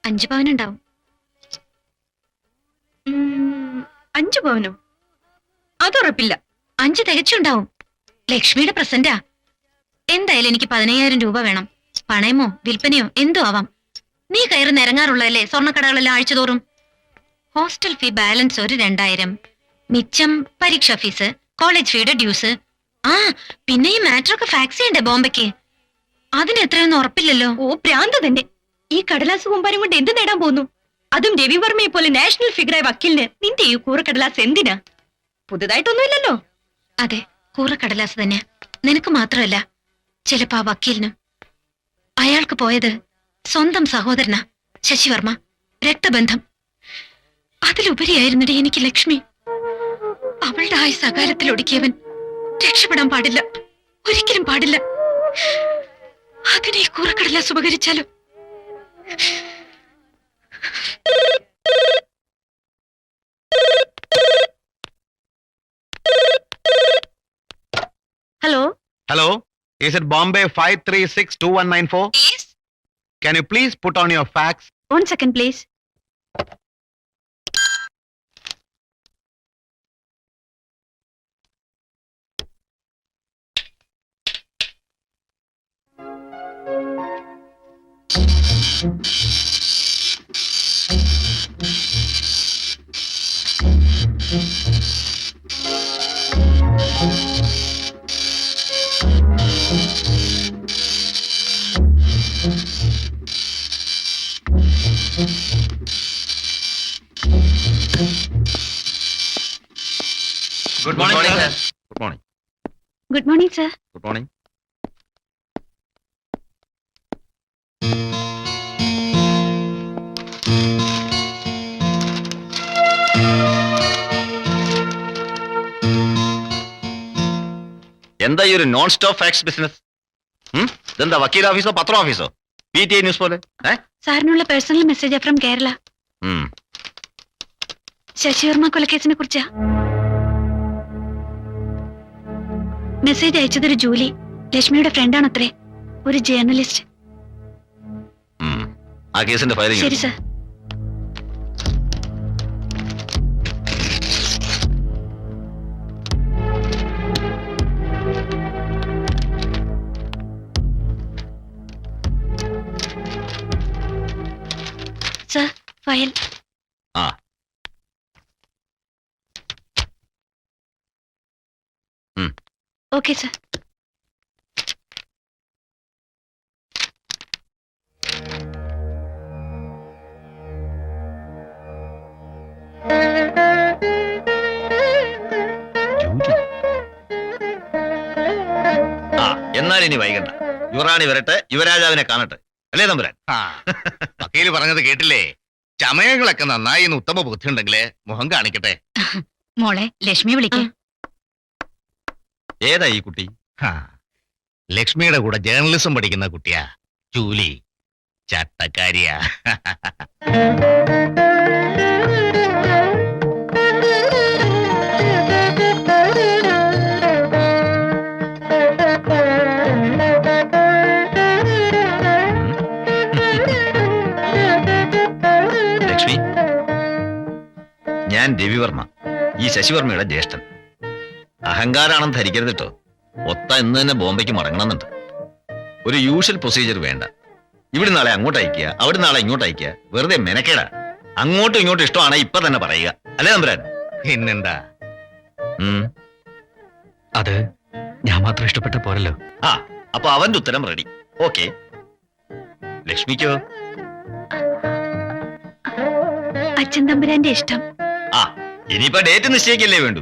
5 പവനുണ്ടാവും. 5 പവനോ? അതുറപ്പില്ല. 5 തികച്ചുണ്ടാവും. ലക്ഷ്മിയുടെ പ്രസന്റാ. എന്തായാലും എനിക്ക് 15,000 രൂപ വേണം. പണയമോ വിൽപ്പനയോ എന്തോ ആവാം. നീ കയറി നിരങ്ങാറുള്ളതല്ലേ സ്വർണ്ണക്കടകളെല്ലാം ആഴ്ചതോറും. ഹോസ്റ്റൽ ഫീ ബാലൻസ് ഒരു 2,000, മിച്ചം പരീക്ഷാ ഫീസ്, കോളേജ് ഫീയുടെ ഡ്യൂസ്. ആ പിന്നെ ഈ മാറ്ററൊക്കെ ഫാക്സ് ചെയ്യണ്ടേ ബോംബെക്ക്? അതിന് എത്രയൊന്നും ഉറപ്പില്ലല്ലോ. ഓ പ്രാന്ത് തന്നെ. ഈ കടലാസ് കുമ്പാരം കൊണ്ട് എന്ത് നേടാൻ പോകുന്നു? അതും രവിവർമ്മയെ പോലെ നാഷണൽ ഫിഗറായ വക്കീലിന് നിന്റെ ഈ കൂറക്കടലാസ് എന്തിനാ? പുതുതായിട്ടൊന്നുമില്ലല്ലോ. അതെ, കൂറക്കടലാസ് തന്നെ. നിനക്ക് മാത്രമല്ല, ചിലപ്പോ ആ വക്കീലിനും. അയാൾക്ക് പോയത് സ്വന്തം സഹോദരനാ ശശിവർമ്മ. രക്തബന്ധം. അതിലുപരിയായിരുന്നടി എനിക്ക് ലക്ഷ്മി. അവളുടെ ആയ സകാലത്തിൽ ഒടുക്കിയവൻ രക്ഷപ്പെടാൻ പാടില്ല, ഒരിക്കലും പാടില്ല. അതിനെ ഈ കൂറക്കടലാസ് ഉപകരിച്ചാലോ? Hello. Hello, is it Bombay 5362194? Yes. Can you please put on your fax? 1 second please. Good morning, sir. Good morning. Good morning sir. Good morning. എന്താ ഈ ഒരു നോൺ സ്റ്റോപ്പ് ഫാക്സ് ബിസിനസ്? ഇതെന്താ വക്കീൽ ഓഫീസോ പത്ര ഓഫീസോ? PTA ന്യൂസ് പോലെ? സാറിനുള്ള personal message from Kerala. Shashivarma കൊലക്കേസിനെ കുറിച്ചാ. മെസ്സേജ് അയച്ചതൊരു ജൂലി, ലക്ഷ്മിയുടെ ഫ്രണ്ടാണത്രേ, ഒരു ജേർണലിസ്റ്റ്. ആ കേസിന്റെ ഫയലിംഗ്. ശരി സർ. Sir file. ആ ഓക്കെ സർ. എന്നാൽ ഇനി വൈകണ്ട. യുവറാണി വരട്ടെ, യുവരാജാവിനെ കാണട്ടെ. അല്ലേ തമ്പുരാൻ? വക്കീല് പറഞ്ഞത് കേട്ടില്ലേ? ചമയങ്ങളൊക്കെ നന്നായി ഉത്തമ ബുദ്ധി ഉണ്ടെങ്കിലേ മുഖം കാണിക്കട്ടെ. മോളെ ലക്ഷ്മി വിളിക്കേ. ഏതാ ഈ കുട്ടി? ലക്ഷ്മിയുടെ കൂടെ ജേർണലിസം പഠിക്കുന്ന കുട്ടിയാ. ജൂലി ചട്ടക്കാരിയാ. ലക്ഷ്മി, ഞാൻ രവിവർമ്മ, ഈ ശശിവർമ്മയുടെ ജ്യേഷ്ഠൻ. അഹങ്കാരാണെന്ന് ധരിക്കരുത് കേട്ടോ. ഒത്ത ഇന്ന് തന്നെ ബോംബെക്ക് മടങ്ങണമെന്നുണ്ട്. ഒരു യൂഷ്വൽ പ്രൊസീജിയർ വേണ്ട. ഇവിടെ നാളെ അങ്ങോട്ട് അയക്കുക, അവിടെ നാളെ ഇങ്ങോട്ട് അയക്കുക. വെറുതെ മെനക്കേടാ. അങ്ങോട്ടും ഇങ്ങോട്ടും ഇഷ്ടമാണ് ഇപ്പൊ തന്നെ പറയുക. അല്ലേ തമ്പുരാൻ? പിന്നെന്താ? അത് ഞാൻ മാത്രം ഇഷ്ടപ്പെട്ട പോരല്ലോ. അപ്പൊ അവന്റെ ഉത്തരം റെഡി. ഓക്കെ. ലക്ഷ്മിക്കോ? അച്ഛൻ തമ്പുരാന്റെ ഇഷ്ടം. ഇനിയിപ്പോ ഡേറ്റ് നിശ്ചയിക്കല്ലേ വേണ്ടു.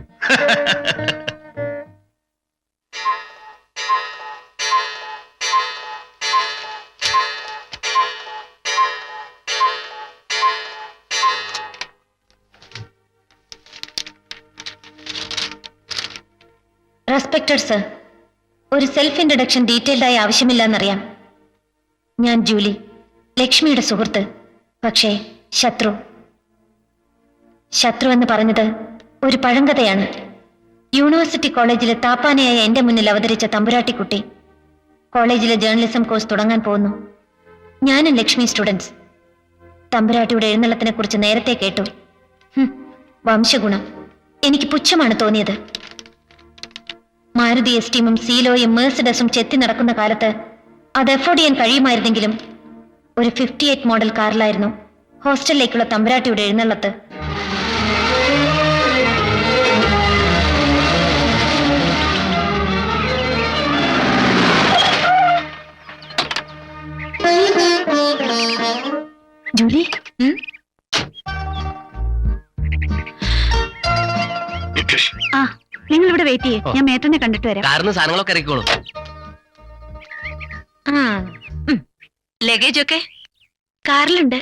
റെസ്പെക്റ്റഡ് സർ, ഒരു സെൽഫ് ഇൻട്രൊഡക്ഷൻ ഡീറ്റെയിൽഡായി ആവശ്യമില്ലെന്നറിയാം. ഞാൻ ജൂലി, ലക്ഷ്മിയുടെ സുഹൃത്ത്. പക്ഷേ ശത്രു. ശത്രു എന്ന് പറഞ്ഞത് ഒരു പഴങ്കഥയാണ്. യൂണിവേഴ്സിറ്റി കോളേജിലെ താപ്പാനയായ എന്റെ മുന്നിൽ അവതരിച്ച തമ്പുരാട്ടിക്കുട്ടി കോളേജിലെ ജേർണലിസം കോഴ്സ് തുടങ്ങാൻ പോകുന്നു. ഞാനും ലക്ഷ്മി സ്റ്റുഡൻസ്. തമ്പുരാട്ടിയുടെ എഴുന്നള്ളത്തിനെ കുറിച്ച് നേരത്തെ കേട്ടു. വംശഗുണം എനിക്ക് പുച്ഛമാണ് തോന്നിയത്. മാരുതി എസ്റ്റീമും സീലോയും മേഴ്സിഡസും ചെത്തി നടക്കുന്ന കാലത്ത് അത് എഫോർഡ് ചെയ്യാൻ കഴിയുമായിരുന്നെങ്കിലും ഒരു 58 മോഡൽ കാറിലായിരുന്നു ഹോസ്റ്റലിലേക്കുള്ള തമ്പുരാട്ടിയുടെ എഴുന്നള്ളത്ത്. ജൂലി, ആ നിങ്ങൾ ഇവിടെ വെയിറ്റ് ചെയ്യേ, ഞാൻ മേത്തന്നെ കണ്ടിട്ട് വരാം. കാറിന് സാധനങ്ങളൊക്കെ ഇറക്കിക്കോളൂ. ലഗേജ് ഒക്കെ കാറിലുണ്ട്.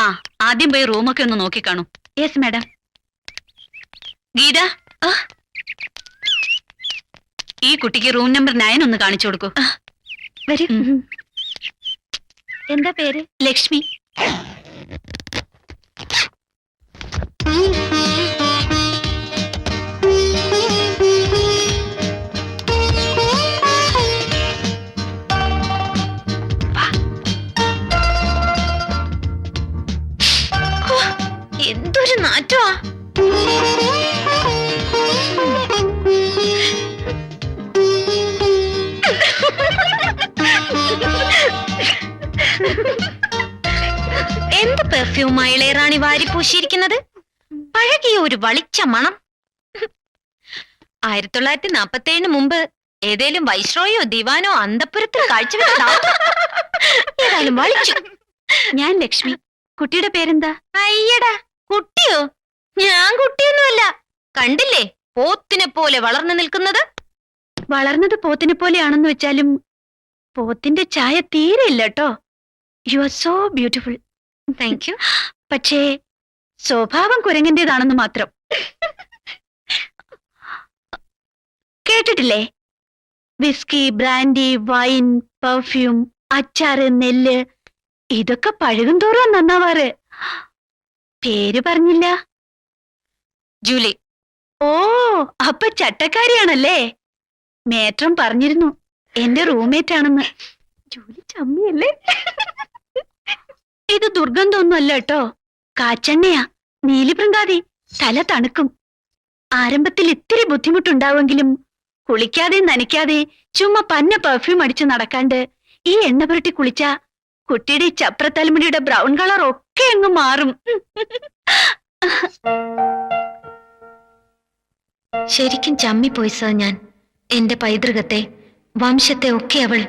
ആ, ആദ്യം പോയി റൂമൊക്കെ ഒന്ന് നോക്കിക്കാണൂ. Yes madam. ഗീത, ഈ കുട്ടിക്ക് റൂം നമ്പർ 9 ഒന്ന് കാണിച്ചു കൊടുക്കൂ. വരൂ. എന്താ പേര്? ലക്ഷ്മി. എന്തൊരു നാറ്റമാ! എന്ത് പെർഫ്യൂമാ ഇളയറാണി വാരി പൂശിയിരിക്കുന്നത്? പഴകിയ ഒരു വളിച്ച മണം. 1947 മുമ്പ് ഏതേലും വൈസ്രോയോ ദിവാനോ അന്തപുരത്തിൽ കാഴ്ചവെച്ചതാ. ഏതായാലും വളിച്ചു. ഞാൻ ലക്ഷ്മി. കുട്ടിയുടെ പേരെന്താ? അയ്യടാ, കുട്ടിയോ? ഞാൻ കുട്ടിയൊന്നുമല്ല. കണ്ടില്ലേ പോത്തിനെ പോലെ വളർന്നു നിൽക്കുന്നത്? വളർന്നത് പോത്തിനെ പോലെയാണെന്ന് വെച്ചാലും പോത്തിന്റെ ചായ തീരെ ഇല്ല കേട്ടോ. You are so beautiful. Thank you. പക്ഷേ സ്വഭാവം കുരങ്ങന്റേതാണെന്ന് മാത്രം. കേട്ടിട്ടില്ലേ? വിസ്കി, ബ്രാൻഡി, വൈൻ, പെർഫ്യൂം, അച്ചാറ്, നെല്ല്, ഇതൊക്കെ പഴകും തോറും നന്നാവാറ്. പേര് പറഞ്ഞില്ല. ജൂലി. ഓ, അപ്പൊ ചട്ടക്കാരിയാണല്ലേ? മേട്രം പറഞ്ഞിരുന്നു എന്റെ റൂംമേറ്റ് ആണെന്ന്. ജൂലി ചമ്മിയല്ലേ? ഇത് ദുർഗന്ധമൊന്നുമല്ല കേട്ടോ, കാച്ചെണ്ണയാ. നീലിപ്രങ്കാതി. തല തണുക്കും. ആരംഭത്തിൽ ഇത്തിരി ബുദ്ധിമുട്ടുണ്ടാവെങ്കിലും കുളിക്കാതെ നനയ്ക്കാതെ ചുമ്മാ പന്ന പെർഫ്യൂം അടിച്ച് നടക്കാണ്ട് ഈ എണ്ണ പുരട്ടി കുളിച്ച കുട്ടിയുടെ ചപ്രത്തലമുടിയുടെ ബ്രൗൺ കളർ ഒക്കെ അങ്ങ് മാറും. ശരിക്കും ചമ്മിപ്പോയി സർ ഞാൻ. എന്റെ പൈതൃകത്തെ, വംശത്തെ ഒക്കെ അവൾ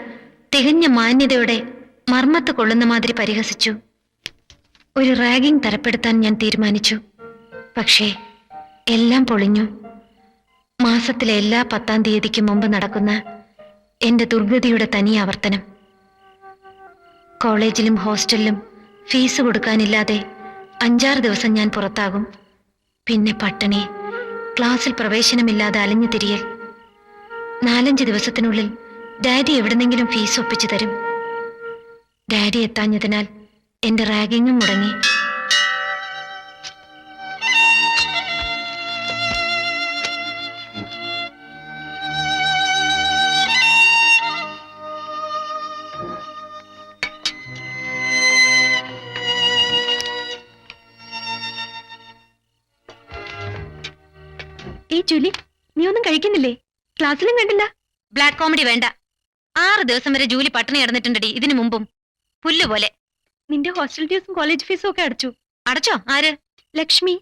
തികഞ്ഞ മാന്യതയോടെ മർമ്മത്ത് കൊള്ളുന്ന മാതിരി പരിഹസിച്ചു. ഒരു റാഗിംഗ് തരപ്പെടുത്താൻ ഞാൻ തീരുമാനിച്ചു. പക്ഷേ എല്ലാം പൊളിഞ്ഞു. മാസത്തിലെ എല്ലാ 10-ാം തീയതിക്ക് മുമ്പ് നടക്കുന്ന എന്റെ ദുർഗതിയുടെ തനി ആവർത്തനം. കോളേജിലും ഹോസ്റ്റലിലും ഫീസ് കൊടുക്കാനില്ലാതെ 5-6 ദിവസം ഞാൻ പുറത്താകും. പിന്നെ പട്ടിണി, ക്ലാസ്സിൽ പ്രവേശനമില്ലാതെ അലഞ്ഞു തിരിയൽ. 4-5 ദിവസത്തിനുള്ളിൽ ഡാഡി എവിടെന്നെങ്കിലും ഫീസ് ഒപ്പിച്ചു തരും. ഡാഡി എത്താഞ്ഞതിനാൽ എന്റെ റാഗിങ്ങും മുടങ്ങി. ഈ ജൂലി, നീ ഒന്നും കഴിക്കുന്നില്ലേ? ക്ലാസ്സിലും കണ്ടില്ല. ബ്ലാക്ക് കോമഡി വേണ്ട. 6 ദിവസം വരെ ജൂലി പട്ടിണി കിടന്നിട്ടുണ്ടടി ഇതിനു മുമ്പും. പുല്ലുപോലെ. നിന്റെ ഹോസ്റ്റൽ ഫീസും കോളേജ് ഫീസും ഒക്കെ അടച്ചു. അടച്ചോ? ആര്? ലക്ഷ്മി.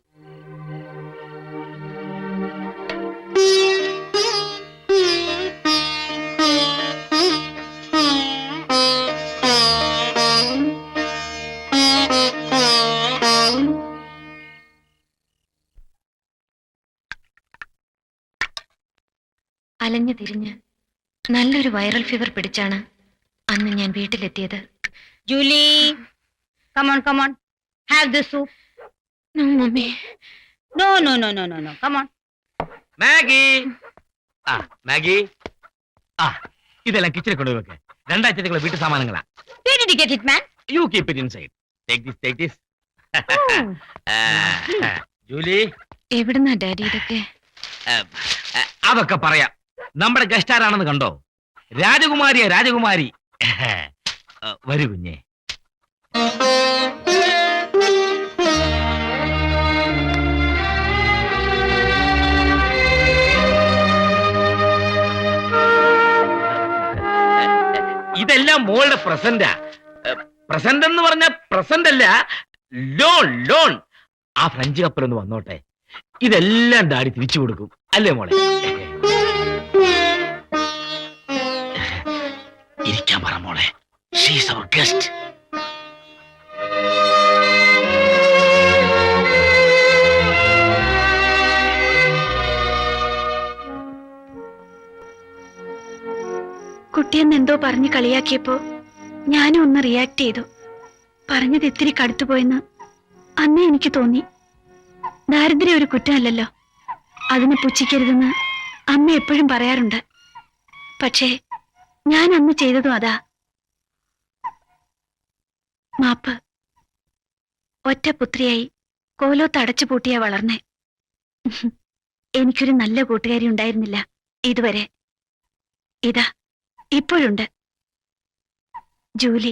അലഞ്ഞു തിരിഞ്ഞ് നല്ലൊരു വൈറൽ ഫീവർ പിടിച്ചാണ് അന്ന് ഞാൻ വീട്ടിലെത്തിയത്. Julie, come on, come on. Have the soup. No, mummy. No, no, no, no, no, no. Come on. Maggi. Maggi. ഇതെല്ലാം കിച്ചണിൽ കൊണ്ടുപോയി 2 ആഴ്ചത്തേക്കുള്ള വീട്ടു സാമാനങ്ങളാ. Where did you get it, man? You keep it inside. Take this, take this. Julie, എവിടുന്നാ daddy ഇതൊക്കെ? അതൊക്കെ പറയാം. നമ്മുടെ guest ആരാണെന്ന് കണ്ടോ? രാജകുമാരിയാ, രാജകുമാരി. വരൂ കുഞ്ഞേ. ഇതെല്ലാം മോളുടെ പ്രസന്റാ. പ്രസന്റ് എന്ന് പറഞ്ഞ പ്രസന്റ് അല്ല, ലോൺ ലോൺ. ആ ഫ്രഞ്ച് കപ്പലൊന്ന് വന്നോട്ടെ, ഇതെല്ലാം ഡാഡി തിരിച്ചു കൊടുക്കും. അല്ലേ മോളെ? ഇരിക്കാൻ പറ മോളെ. ഷീസ് അവർ ഗസ്റ്റ്. കുട്ടിയെന്ന് എന്തോ പറഞ്ഞ് കളിയാക്കിയപ്പോ ഞാനും ഒന്ന് റിയാക്ട് ചെയ്തു. പറഞ്ഞത് ഇത്തിരി കടുത്തുപോയെന്ന് അന്നേ എനിക്ക് തോന്നി. ദാരിദ്ര്യം ഒരു കുറ്റമല്ലല്ലോ, അതിനെ പുച്ഛിക്കരുതെന്ന് അമ്മ എപ്പോഴും പറയാറുണ്ട്. പക്ഷേ ഞാൻ അന്ന് ചെയ്തതും അതാ. മാപ്പ്. ഒറ്റ പുത്രിയായി കോലോത്ത് അടച്ചു പൂട്ടിയാ വളർന്നേ. എനിക്കൊരു നല്ല കൂട്ടുകാരി ഉണ്ടായിരുന്നില്ല ഇതുവരെ. ഇതാ ഇപ്പോഴുണ്ട്. ജൂലി.